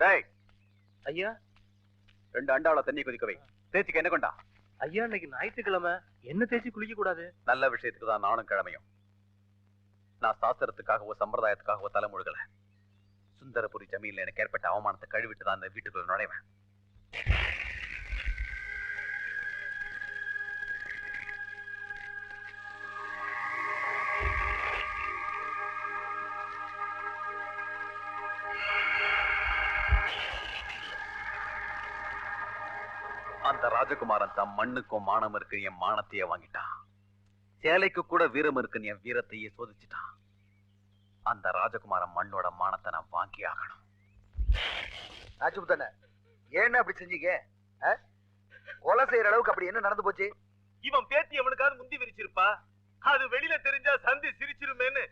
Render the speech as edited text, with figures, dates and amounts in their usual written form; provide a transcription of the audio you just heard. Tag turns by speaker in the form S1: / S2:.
S1: டேய்
S2: ஐயா
S1: 2 அண்டாவுல தண்ணி கொதிக்கவை. தேய்ச்சிக்க என்ன கொண்டா?
S2: ஐயா இன்னைக்கு ஞாயிற்றுக்கிழமை என்ன தேய்ச்சி குளிக்க கூடாது.
S1: நல்ல விஷயத்துக்கு தான் நானும் கிழமையும். நான் சாஸ்திரத்துக்காகவோ சம்பிரதாயத்துக்காகவோ தலைமுழுகல. சுந்தரபுரி ஜமீன்ல எனக்கு ஏற்பட்ட அவமானத்தை கழுவிட்டு தான் அந்த வீட்டுக்குள்ள நுழைவேன். அந்த ராஜகுமாரன் தம் மண்ணுக்கும் மானம் இருக்கு என் மானத்தையே வாங்கிட்டான். சேலைக்கு கூட வீரம் இருக்குன்னு என் வீரத்தையே சோதிச்சுட்டான். அந்த ராஜகுமாரன் மண்ணோட மானத்தை நான் வாங்கி ஆகணும்.
S3: ராஜபுத்தன ஏன் அப்படி செஞ்சீங்க? கொலை செய்யற அளவுக்கு அப்படி என்ன நடந்து போச்சு?
S4: இவன் பேத்தி எவனுக்காவது முந்தி விரிச்சிருப்பா. அது வெளியில தெரிஞ்சா சந்தி சிரிச்சிருமேன்னு